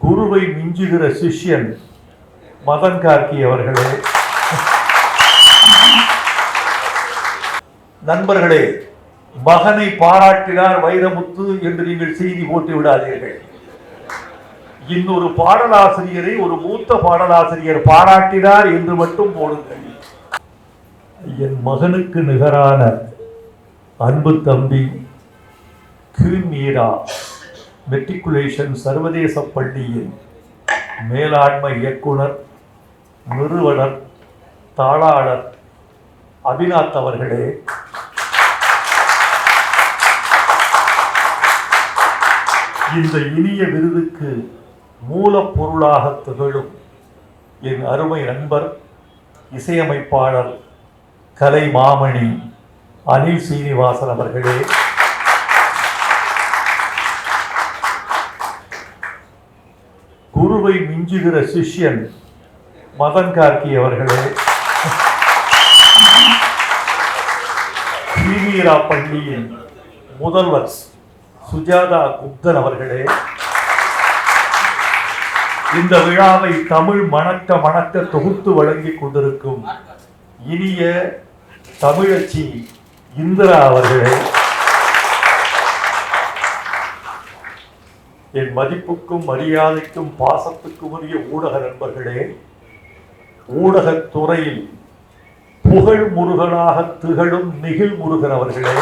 குருவை மிஞ்சுகிற சிஷ்யன் மதன் கார்கி அவர்களே, நண்பர்களே, மகனை பாராட்டினார் வைரமுத்து என்று நீங்கள் செய்தி போட்டு விடாதீர்கள். இன்னொரு பாடலாசிரியரை ஒரு மூத்த பாடலாசிரியர் பாராட்டினார் என்று மட்டும் போடுங்கள். என் மகனுக்கு நிகரான அன்பு தம்பி குவீன் மீரா மெட்ரிகுலேஷன் சர்வதேச பள்ளியின் மேலாண்மை இயக்குனர், நிறுவனர், தாளாளர் அபிநாத் அவர்களே, இந்த இனிய விருதுக்கு மூலப்பொருளாக திகழும் என் அருமை நண்பர், இசையமைப்பாளர், கலை மாமணி அனில் சீனிவாசன் அவர்களே, குருவை மிஞ்சுகிற சிஷ்யன் மதன் கார்கி அவர்களே, ஸ்ரீவீரா பள்ளியின் முதல்வர் சுஜாதா குப்தன் அவர்களே, இந்த விழாவை தமிழ் மணக்க மணக்க தொகுத்து வழங்கிக் கொண்டிருக்கும் இனிய தமிழச்சி இந்திரா அவர்களே, என் மதிப்புக்கும் மரியாதைக்கும் பாசத்துக்கும் உரிய ஊடக நண்பர்களே, ஊடகத் துறையில் புகழ் முருகனாக திகழும் நிகில் முருகன் அவர்களே,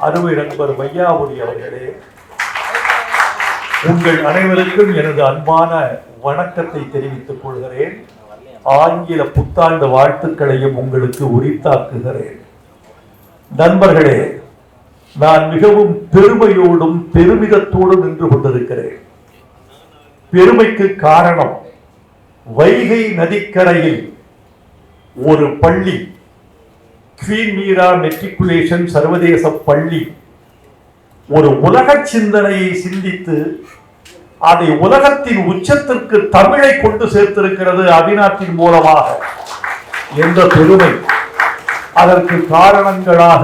அருமை நண்பர் வையாபுரி அவர்களே, உங்கள் அனைவருக்கும் எனது அன்பான வணக்கத்தை தெரிவித்துக் கொள்கிறேன். ஆங்கில புத்தாண்டு வாழ்த்துக்களையும் உங்களுக்கு உரித்தாக்குகிறேன். நண்பர்களே, நான் மிகவும் பெருமையோடும் பெருமிதத்தோடும் நின்று கொண்டிருக்கிறேன். பெருமைக்கு காரணம், வைகை நதிக்கரையில் ஒரு பள்ளி, குவீன் மீரா மெட்ரிகுலேஷன் சர்வதேச பள்ளி, ஒரு உலக சிந்தனையை சிந்தித்து அதை உலகத்தின் உச்சத்திற்கு தமிழை கொண்டு சேர்த்திருக்கிறது அபிநாத்தின் மூலமாக என்ற பெருமை. அதற்கு காரணங்களாக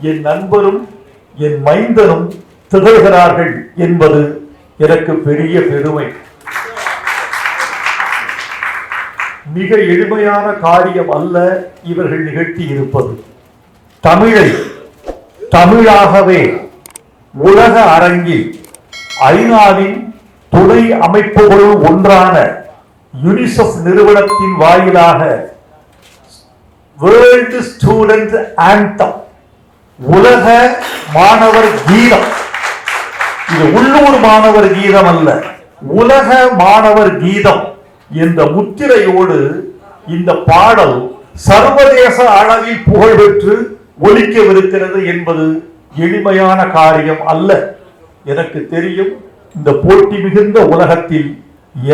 என் நண்பரும் என் மைந்தனும் திகழ்கிறார்கள் என்பது எனக்கு பெரிய பெருமை. மிக எளிமையான காரியம் அல்ல இவர்கள் நிகழ்த்தி இருப்பது. தமிழை தமிழாகவே உலக அரங்கில் ஐநாவின் துணை அமைப்புகளுள் ஒன்றான யுனிசெஃப் நிறுவனத்தின் வாயிலாக வேர்ல்டு ஸ்டூடெண்ட் ஆந்தம், உலக மாணவர் கீதம், இது உள்ளூர் மாணவர் கீதம் அல்ல, உலக மாணவர் கீதம் என்ற முத்திரையோடு இந்த பாடல் சர்வதேச அளவில் புகழ் பெற்று ஒலிக்கவிருக்கிறது என்பது எளிமையான காரியம் அல்ல. எனக்கு தெரியும், இந்த போட்டி மிகுந்த உலகத்தில்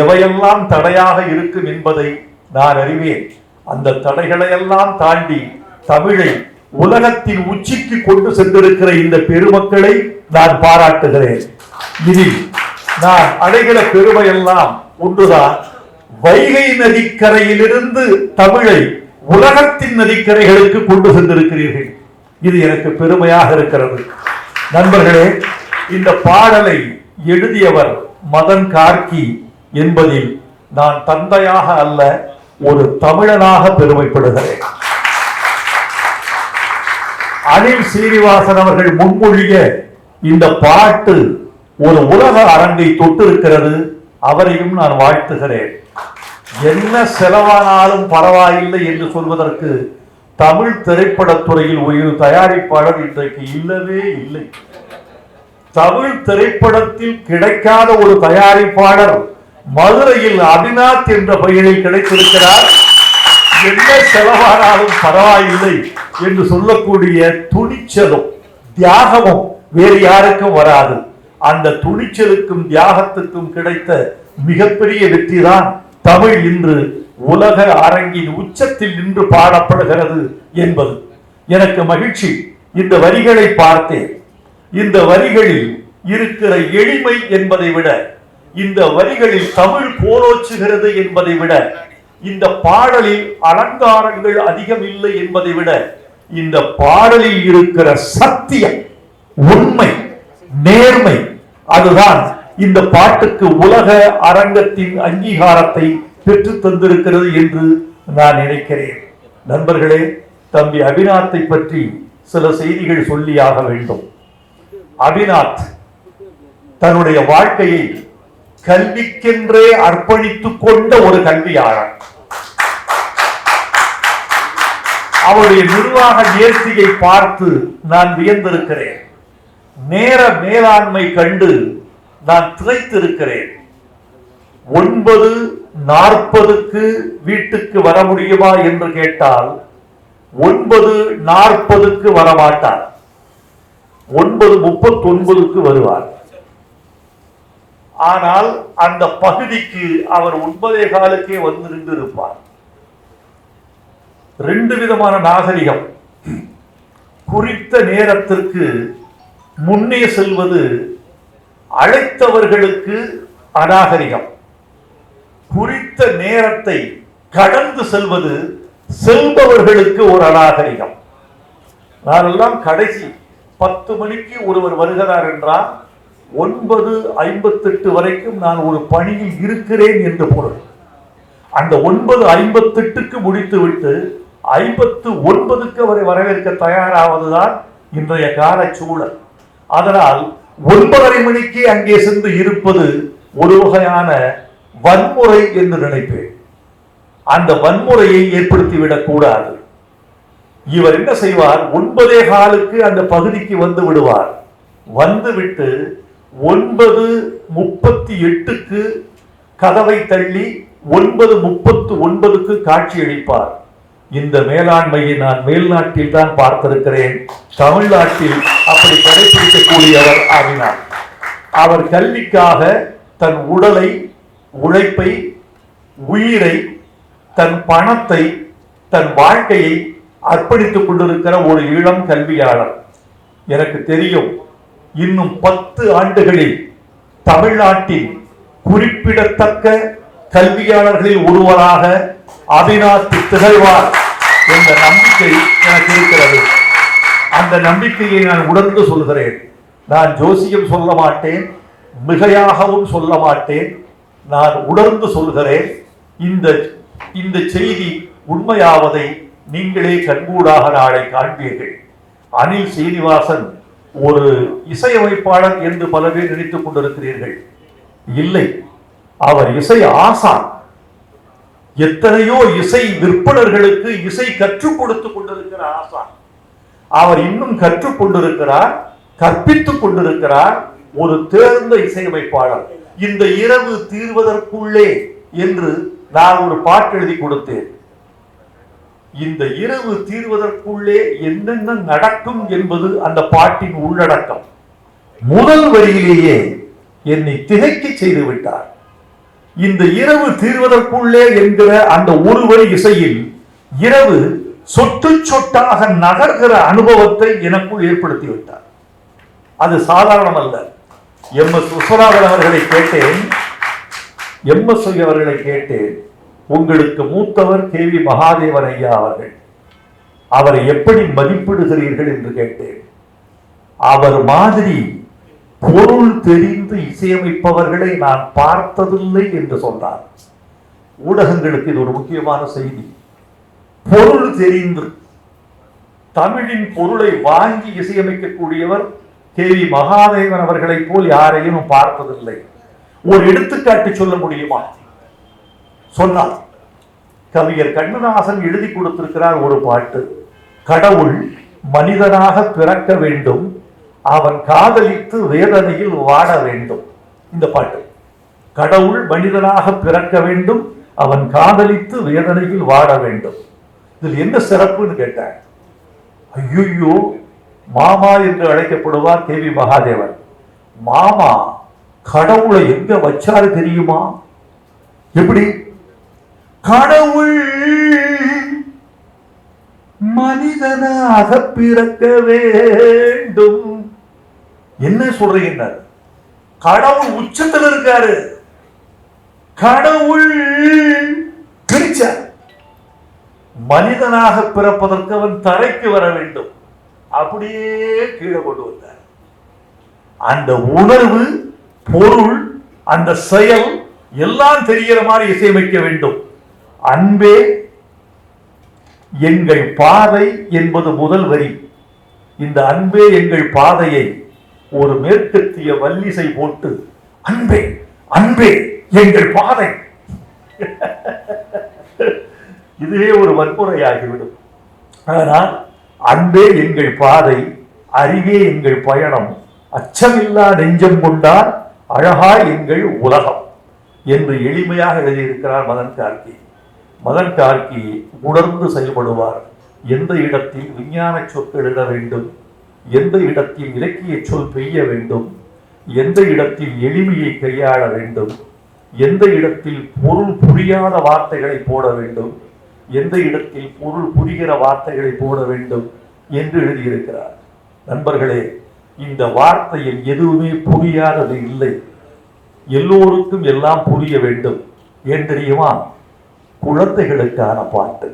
எவையெல்லாம் தடையாக இருக்கும் என்பதை நான் அறிவேன். அந்த தடைகளை எல்லாம் தாண்டி தமிழை உலகத்தின் உச்சிக்கு கொண்டு சென்றிருக்கிற இந்த பெருமக்களை நான் பாராட்டுகிறேன். இதில் நான் அடைகிற பெருமையெல்லாம் ஒன்றுதான், வைகை நதிக்கரையிலிருந்து தமிழை உலகத்தின் நதிக்கரைகளுக்கு கொண்டு சென்றிருக்கிறீர்கள். இது எனக்கு பெருமையாக இருக்கிறது. நண்பர்களே, இந்த பாடலை எழுதியவர் மதன் கார்கி என்பதில் நான் தந்தையாக அல்ல, ஒரு தமிழனாக பெருமைப்படுகிறேன். அனில் சீனிவாசன் அவர்கள் முன்மொழிய இந்த பாட்டு ஒரு உலக அரங்கை தொட்டிருக்கிறது. அவரையும் நான் வாழ்த்துகிறேன். என்ன செலவானாலும் பரவாயில்லை என்று சொல்வதற்கு தமிழ் திரைப்படத்துறையில் ஒரு தயாரிப்பாளர் இன்றைக்கு இல்லவே இல்லை. தமிழ் திரைப்படத்தில் கிடைக்காத ஒரு தயாரிப்பாளர் மதுரையில் அபிநாத் என்ற பெயரில் கிடைத்திருக்கிறார். என்ன செலவானாலும் பரவாயில்லை என்று சொல்லக்கூடிய துணிச்சலும் தியாகமும் வேறு யாருக்கும் வராது. அந்த துணிச்சலுக்கும் தியாகத்துக்கும் கிடைத்த மிகப்பெரிய வெற்றிதான் தமிழ் இன்று உலக அரங்கின் உச்சத்தில் நின்று பாடப்படுகிறது என்பது எனக்கு மகிழ்ச்சி. இந்த வரிகளை பார்த்தேன். இந்த வரிகளில் இருக்கிற எளிமை என்பதை விட, இந்த வரிகளில் தமிழ் போலோச்சுகிறது என்பதை விட, இந்த பாடலில் அலங்காரங்கள் அதிகம் இல்லை என்பதை விட, இந்த பாடலில் இருக்கிற சத்தியம், உண்மை, நேர்மை, அதுதான் இந்த பாட்டுக்கு உலக அரங்கத்தின் அங்கீகாரத்தை பெற்று தந்திருக்கிறது என்று நான் நினைக்கிறேன். நண்பர்களே, தம்பி அபிநாத்தை பற்றி சில செய்திகள் சொல்லியாக வேண்டும். அபிநாத் தன்னுடைய வாழ்க்கையை கல்விக்கென்றே அர்ப்பணித்துக் கொண்ட ஒரு கல்வியாளர். அவருடைய நிர்வாக நேர்த்தியை பார்த்து நான் வியந்திருக்கிறேன். நேர மேலாண்மை கண்டு நான் திகைத்திருக்கிறேன். 9:40 வீட்டுக்கு வர முடியுமா என்று கேட்டால் 9:40 வரமாட்டார். 9:39 வருவார். ஆனால் அந்த பகுதிக்கு அவர் 9:15 வந்து நின்று இருப்பார். 2 விதமான நாகரிகம். குறித்த நேரத்திற்கு முன்னே செல்வது அழைத்தவர்களுக்கு அநாகரிகம். குறித்த நேரத்தை கடந்து செல்வது செல்பவர்களுக்கு ஒரு அநாகரிகம். நானெல்லாம் கடைசி 10 மணிக்கு ஒருவர் வருகிறார் என்றால் 9:58 வரைக்கும் நான் ஒரு பணியில் இருக்கிறேன் என்று பொருள். அந்த 9:58 முடித்துவிட்டு 59 அவரை வரவேற்க தயாராவதுதான் இன்றைய கால சூழல். அதனால் 9:30 மணிக்கு அங்கே சென்று இருப்பது ஒரு வகையான வன்முறை என்று நினைப்பேன். அந்த வன்முறையை ஏற்படுத்திவிடக் கூடாது. இவர் என்ன செய்வார்? 9:15 அந்த பகுதிக்கு வந்து விடுவார். வந்துவிட்டு 9:38 கதவை தள்ளி 9:39 காட்சி அளிப்பார். இந்த மேலாண்மையை நான் மேல்நாட்டில் தான் பார்த்திருக்கிறேன். தமிழ்நாட்டில் அப்படி கடைபிடிக்கக்கூடியவர் ஆகினார். அவர் கல்விக்காக தன் உடலை, உழைப்பை, உயிரை, தன் பணத்தை, தன் வாழ்க்கையை அர்ப்பணித்துக் கொண்டிருக்கிற ஒரு இளம் கல்வியாளர். எனக்கு தெரியும், இன்னும் 10 ஆண்டுகளில் தமிழ்நாட்டில் குறிப்பிடத்தக்க கல்வியாளர்களில் ஒருவராக அபிநாத் திகழ்வார் என்ற நம்பிக்கை எனக்கு இருக்கிறது. அந்த நம்பிக்கையை நான் உணர்ந்து சொல்கிறேன். நான் ஜோசியம் சொல்ல மாட்டேன், மிகையாகவும் சொல்ல மாட்டேன். நான் உணர்ந்து சொல்கிறேன். இந்த செய்தி உண்மையாவதை நீங்களே கண்கூடாக நாளை காண்பீர்கள். அனில் சீனிவாசன் ஒரு இசையமைப்பாளர் என்று பல பேர் நினைத்துக் கொண்டிருக்கிறீர்கள். இல்லை, அவர் இசை ஆசான். எத்தனையோ இசை விற்பனர்களுக்கு இசை கற்றுக் கொடுத்துக் கொண்டிருக்கிற ஆசான். அவர் இன்னும் கற்றுக் கொண்டிருக்கிறார், கற்பித்துக் கொண்டிருக்கிறார். ஒரு தேர்ந்த இசையமைப்பாளர். இந்த இரவு தீர்வதற்குள்ளே என்று நான் ஒரு பாட்டு எழுதி கொடுத்தேன். இந்த இரவு தீர்வதற்குள்ளே என்னென்ன நடக்கும் என்பது அந்த பாட்டின் உள்ளடக்கம். முதல் வரியிலேயே என்னை திகைக்க செய்து விட்டார். இந்த இரவு தீர்வதற்குள்ளே என்கிற அந்த ஒரு வரி இசையில் இரவு சொட்டு சொட்டாக நகர்கிற அனுபவத்தை எனக்குள் ஏற்படுத்தி விட்டார். அது சாதாரணம் அல்ல. எம்.எஸ். விஸ்வநாதன் அவர்களை கேட்டேன். எம்.எஸ். அவர்களை கேட்டேன், உங்களுக்கு மூத்தவர் கே.வி. மகாதேவன் ஐயா அவர்கள், அவரை எப்படி மதிப்பிடுகிறீர்கள் என்று கேட்டேன். அவர் மாதிரி பொருள் தெரிந்து இசையமைப்பவர்களை நான் பார்த்ததில்லை என்று சொன்னார். ஊடகங்களுக்கு இது ஒரு முக்கியமான செய்தி. பொருள் தெரிந்து தமிழின் பொருளை வாங்கி இசையமைக்கக்கூடியவர் கே.வி. மகாதேவன் அவர்களை போல் யாரையும் பார்த்ததில்லை. ஒரு எடுத்துக்காட்டு சொல்ல முடியுமா? சொன்னார். கவிஞர் கண்ணதாசன் எழுதி கொடுத்திருக்கிறார் ஒரு பாட்டு. கடவுள் மனிதனாக பிறக்க வேண்டும், அவன் காதலித்து வேதனையில் வாட வேண்டும். இந்த பாட்டு. கடவுள் மனிதனாக பிறக்க வேண்டும், அவன் காதலித்து வேதனையில் வாட வேண்டும். இதில் என்ன சிறப்புன்னு கேட்டார். ஐயோ, மாமா என்று அழைக்கப்படுவார் கே.வி. மகாதேவன். மாமா கடவுளை எங்க வச்சாரு தெரியுமா? எப்படி? கடவுள் மனிதனாக பிறக்க வேண்டும். என்ன சொல்றீங்க? கடவுள் உச்சத்தில் இருக்காரு. கடவுள் பிரிச்சார். மனிதனாக பிறப்பதற்கு அவன் தரைக்கு வர வேண்டும். அப்படியே கீழே கொண்டு வந்தார். அந்த உணர்வு, பொருள், அந்த செயல் எல்லாம் தெரிகிற மாதிரி இசையமைக்க வேண்டும். அன்பே எங்கள் பாதை என்பது முதல் வரி. இந்த அன்பே எங்கள் பாதையை ஒரு மேற்கத்திய வல்லிசை போட்டு அன்பே அன்பே எங்கள் பாதை இதுவே ஒரு வன்முறையாகிவிடும். ஆனால் அன்பே எங்கள் பாதை, அறிவே எங்கள் பயணம், அச்சமில்லா நெஞ்சம் கொண்டால் அழகாய் எங்கள் உலகம் என்று எளிமையாக எழுதியிருக்கிறார் மதன் கார்கி. மதன் கார்கி உணர்ந்து செயல்படுவார். எந்த இடத்தில் விஞ்ஞான சொற்கள் இட வேண்டும், எந்த இடத்தில் இலக்கிய சொல் பெய்ய வேண்டும், எந்த இடத்தில் எளிமையை கையாள வேண்டும், எந்த இடத்தில் பொருள் புரியாத வார்த்தைகளை போட வேண்டும், எந்த இடத்தில் பொருள் புரிகிற வார்த்தைகளை போட வேண்டும் என்று எழுதியிருக்கிறார். நண்பர்களே, இந்த வார்த்தையில் எதுவுமே புரியாதது இல்லை. எல்லோருக்கும் எல்லாம் புரிய வேண்டும். ஏன் தெரியுமா? குழந்தைகளுக்கான பாட்டு.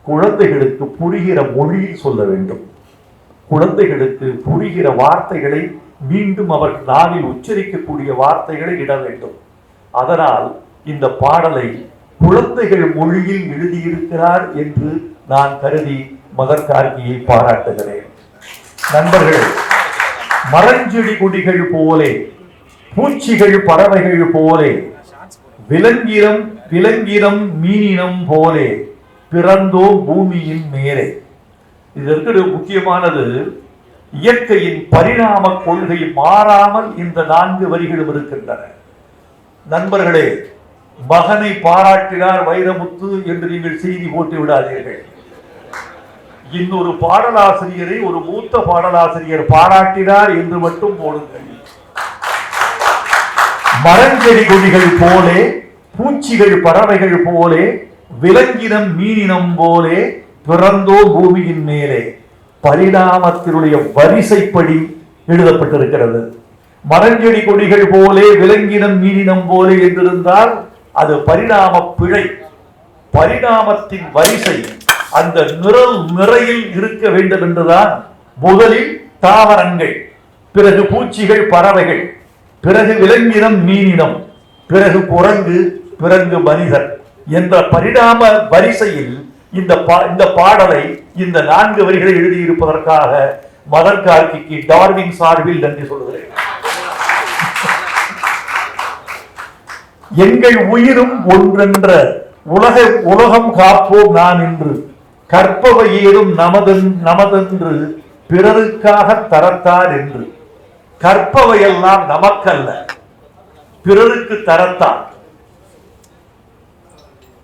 குழந்தைகளுக்கு புரிகிற மொழியில் சொல்ல வேண்டும். குழந்தைகளுக்கு புரிகிற வார்த்தைகளை மீண்டும் அவர் நாவில் உச்சரிக்கக்கூடிய வார்த்தைகளை இட வேண்டும். அதனால் இந்த பாடலை குழந்தைகள் மொழியில் எழுதியிருக்கிறார் என்று நான் கருதி மதன் கார்கியை பாராட்டுகிறேன். நண்பர்கள், மரஞ்செடி கொடிகள் போலே, பூச்சிகள் பறவைகள் போலே, விலங்கினம் மீனினம் போலே பிறந்தோ பூமியின் மேலே. இதற்கு முக்கியமானது, இயற்கையின் பரிணாம கொள்கை மாறாமல் இந்த 4 வரிகளும் இருக்கின்றன. நண்பர்களே, மகனை பாராட்டினார் வைரமுத்து என்று நீங்கள் செய்தி போட்டு விடாதீர்கள். இன்னொரு பாடலாசிரியரை ஒரு மூத்த பாடலாசிரியர் பாராட்டினார் என்று மட்டும் போடுங்கள். மரஞ்செடி கொடிகள் போலே, பூச்சிகள் பறவைகள் போலே, விலங்கினம் மீனினம் போலே பிறந்தோ பூமியின் மேலே. பரிணாமத்தினுடைய வரிசைப்படி எழுதப்பட்டிருக்கிறது. மரஞ்செடி கொடிகள் போலே, விலங்கினம் மீனினம் போலே என்றிருந்தால் அது பரிணாம பிழை. பரிணாமத்தின் வரிசை அந்த நிறையில் இருக்க வேண்டும் என்றுதான் முதலில் தாவரங்கள், பிறகு பூச்சிகள் பறவைகள், பிறகு விலங்கினம் மீனினம், பிறகு குரங்கு, பிறகு மனிதன் என்ற பரிணாம வரிசையில் இந்த பாடலை இந்த 4 வரிகளை எழுதியிருப்பதற்காக மதன் கார்கிக்கு டார்வின் சார்பில் நன்றி சொல்கிறேன். எங்கள் உயிரும் ஒன்றென்ற உலகம் காப்போம் நான் என்று, கற்பவை ஏதும் நமதென்று பிறருக்காக தரத்தார் என்று. கற்பவையெல்லாம் நமக்கல்ல, பிறருக்கு தரத்தான்.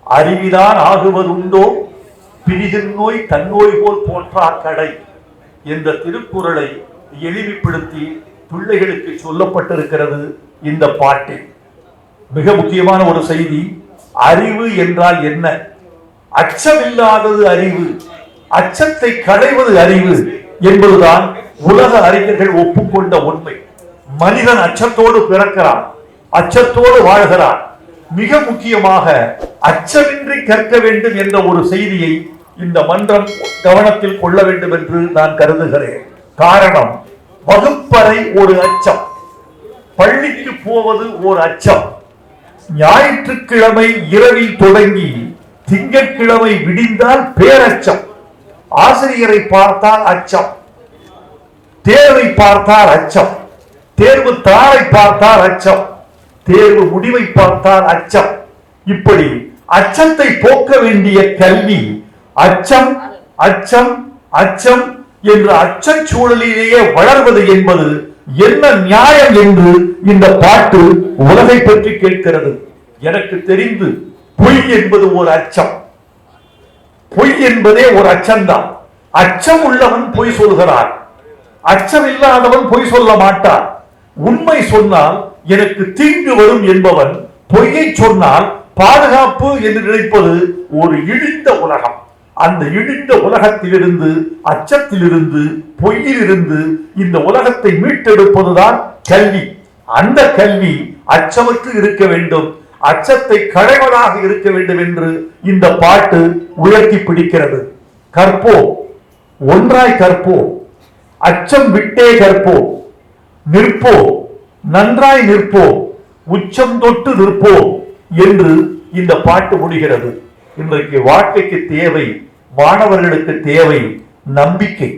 அறிவிதான் ஆகுவதுண்டோ பிரிதின் நோய் தன்னோய் போல் போற்றா கடை என்ற திருக்குறளை எளிமைப்படுத்தி பிள்ளைகளுக்கு சொல்லப்பட்டிருக்கிறது இந்த பாட்டில். மிக முக்கியமான ஒரு செய்தி, அறிவு என்றால் என்ன? அச்சமில்லாதது அறிவு, அச்சத்தை களைவது அறிவு என்பதுதான் உலக அறிஞர்கள் ஒப்புக்கொண்ட உண்மை. மனிதன் அச்சத்தோடு பிறக்கிறான், அச்சத்தோடு வாழ்கிறான். மிக முக்கியமாக அச்சமின்றி கற்க வேண்டும் என்ற ஒரு செய்தியை இந்த மன்றம் கவனத்தில் கொள்ள வேண்டும் என்று நான் கருதுகிறேன். காரணம், வகுப்பறை ஒரு அச்சம், பள்ளிக்கு போவது ஒரு அச்சம், ஞாயிற்றுக்கிழமை இரவில் தொடங்கி திங்கட்கிழமை விடிந்தால் பேரச்சம், ஆசிரியரை பார்த்தால் அச்சம், தேர்வை பார்த்தால் அச்சம், தேர்வு தாளை பார்த்தால் அச்சம், தேர்வு முடிவை பார்த்தால் அச்சம். இப்படி அச்சத்தை போக்க வேண்டிய கல்வி அச்சம் அச்சம் அச்சம் என்ற அச்சச்சூழலிலேயே வளர்வது என்பது என்ன நியாயம் என்று இந்த பாட்டு உலகை பற்றி கேட்கிறது. எனக்கு தெரிந்து பொய் என்பது ஒரு அச்சம். பொய் என்பதே ஒரு அச்சம்தான். அச்சம் உள்ளவன் பொய் சொல்கிறான், அச்சம் இல்லாதவன் பொய் சொல்ல மாட்டான். உண்மை சொன்னால் எனக்கு தீங்கு வரும் என்பவன் பொய்யை சொன்னால் பாதுகாப்பு என்று நினைப்பது ஒரு இழிந்த உலகம். அந்த இழிந்த உலகத்திலிருந்து, அச்சத்திலிருந்து, பொய்யிலிருந்து இந்த உலகத்தை மீட்டெடுப்பதுதான் கல்வி. அந்த கல்வி அச்சமற்று இருக்க வேண்டும், அச்சத்தை களைவதாக இருக்க வேண்டும் என்று இந்த பாட்டு உயர்த்தி பிடிக்கிறது. கற்போம், ஒன்றாய் கற்போம், அச்சம் விட்டே கற்போம், நிற்போம், நன்றாய் நிற்போம், உச்சம் தொட்டு நிற்போம் என்று இந்த பாட்டு முடிகிறது. இன்றைக்கு வாழ்க்கைக்கு தேவை, மாணவர்களுக்கு தேவை நம்பிக்கை.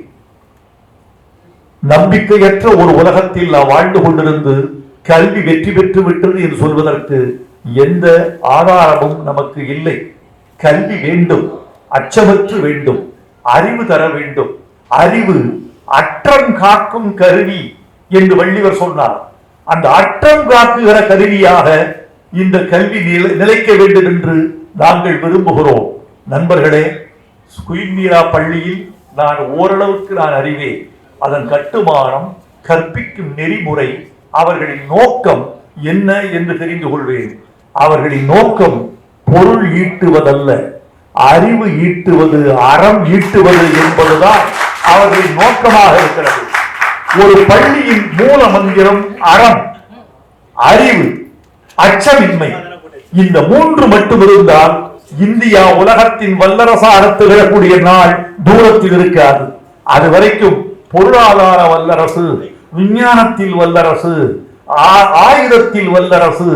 நம்பிக்கையற்ற ஒரு உலகத்தில் நாம் வாழ்ந்து கொண்டிருந்து கல்வி வெற்றி பெற்று விட்டது என்று சொல்வதற்கு எந்த ஆதாரமும் நமக்கு இல்லை. கல்வி வேண்டும், அச்சமற்று வேண்டும், அறிவு தர வேண்டும். அறிவு அற்றம் காக்கும் கருவி என்று வள்ளுவர் சொன்னார். அந்த அற்றம் காக்குகிற கருவியாக இந்த கல்வி நிலைக்க வேண்டும் என்று நாங்கள் விரும்புகிறோம். நண்பர்களே, குயின் மீரா பள்ளியில் நான் ஓரளவுக்கு அறிவேன். அதன் கட்டுமானம், கற்பிக்கும் நெறிமுறை, அவர்களின் நோக்கம் என்ன என்று தெரிந்து கொள்வேன். அவர்களின் நோக்கம் பொருள் ஈட்டுவதல்ல, அறிவு ஈட்டுவது, அறம் ஈட்டுவது என்பதுதான் அவர்களின் நோக்கமாக இருக்கிறது. ஒரு பள்ளியின் மூல மந்திரம் அறம், அறிவு, அச்சமின்மை. இந்த மூன்று மட்டும் இருந்தால் இந்தியா உலகத்தின் வல்லரசாக திகழக்கூடிய நாள் தூரத்தில் இருக்காது. அது வரைக்கும் பொருளாதார வல்லரசு, விஞ்ஞானத்தில் வல்லரசு, ஆயுதத்தில் வல்லரசு,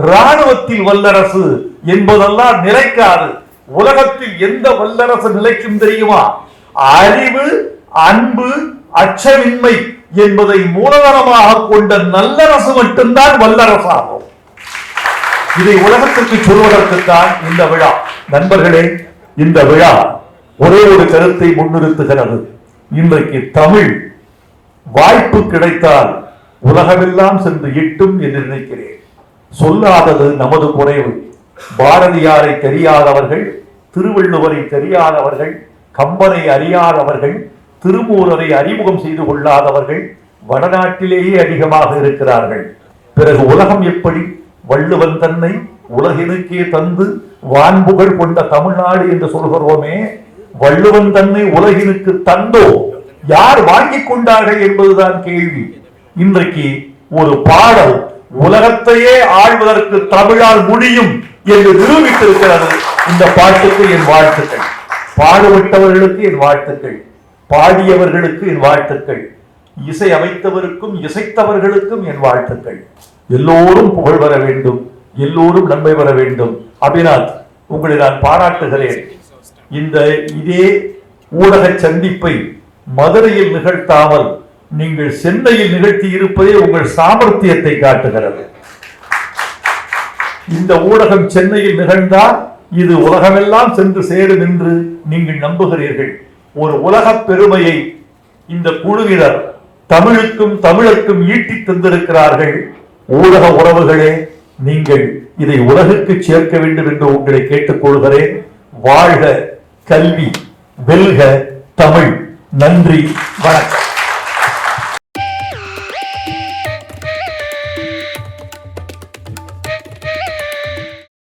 இராணுவத்தில் வல்லரசு என்பதெல்லாம் நிலைக்காது. உலகத்தில் எந்த வல்லரசு நிலைக்கும் தெரியுமா? அறிவு, அன்பு, அச்சமின்மை என்பதை மூலதனமாக கொண்ட நல்லரசு மட்டும்தான் வல்லரசாகும். இதை உலகத்திற்கு சொல்வதற்குத்தான் இந்த விழா. நண்பர்களே, இந்த விழா ஒரே ஒரு கருத்தை முன்னிறுத்துகிறது. இன்றைக்கு தமிழ் வாய்ப்பு கிடைத்தால் உலகமெல்லாம் சென்று எட்டும் என்று நினைக்கிறேன். சொல்லாதது நமது குறைவு. பாரதியாரை தெரியாதவர்கள், திருவள்ளுவரை தெரியாதவர்கள், கம்பனை அறியாதவர்கள், திருமூலரை அறிமுகம் செய்து கொள்ளாதவர்கள் வடநாட்டிலேயே அதிகமாக இருக்கிறார்கள். பிறகு உலகம் எப்படி வள்ளுவன் தன்னை உலகினுக்கே தந்து வான்புகழ் கொண்ட தமிழ்நாடு என்று சொல்கிறோமே, வள்ளுவன் தன்னை உலகினுக்கு தந்தோ யார் வாங்கிக் கொண்டார்கள் என்பதுதான் கேள்வி. இன்றைக்கு ஒரு பாடல் உலகத்தையே ஆழ்வதற்கு தமிழால் முடியும் என்று நிரூபித்திருக்கிறது. இந்த பாட்டுக்கு என் வாழ்த்துக்கள். பாடுபட்டவர்களுக்கு என் வாழ்த்துக்கள், பாடியவர்களுக்கு என் வாழ்த்துக்கள், இசை அமைத்தவருக்கும் இசைத்தவர்களுக்கும் என் வாழ்த்துக்கள். எல்லோரும் புகழ் வர வேண்டும், எல்லோரும் நன்மை வர வேண்டும். அபிநாத், உங்களை நான் பாராட்டுகிறேன். இதே ஊடக சந்திப்பை மதுரையில் நிகழ்த்தாமல் நீங்கள் சென்னையில் நிகழ்த்தி இருப்பதே உங்கள் சாமர்த்தியத்தை காட்டுகிறது. இந்த ஊடகம் சென்னையில் நிகழ்ந்தால் இது உலகமெல்லாம் சென்று சேரும் என்று நீங்கள் நம்புகிறீர்கள். ஒரு உலக பெருமையை இந்த குழுவினர் தமிழுக்கும் தமிழுக்கும் ஈட்டி தந்திருக்கிறார்கள். ஊடக உறவுகளே, நீங்கள் இதை உலகுக்கு சேர்க்க வேண்டும் என்று உங்களை கேட்டுக்கொள்கிறேன். வாழ்க கல்வி, வெல்க தமிழ். நன்றி, வணக்கம்.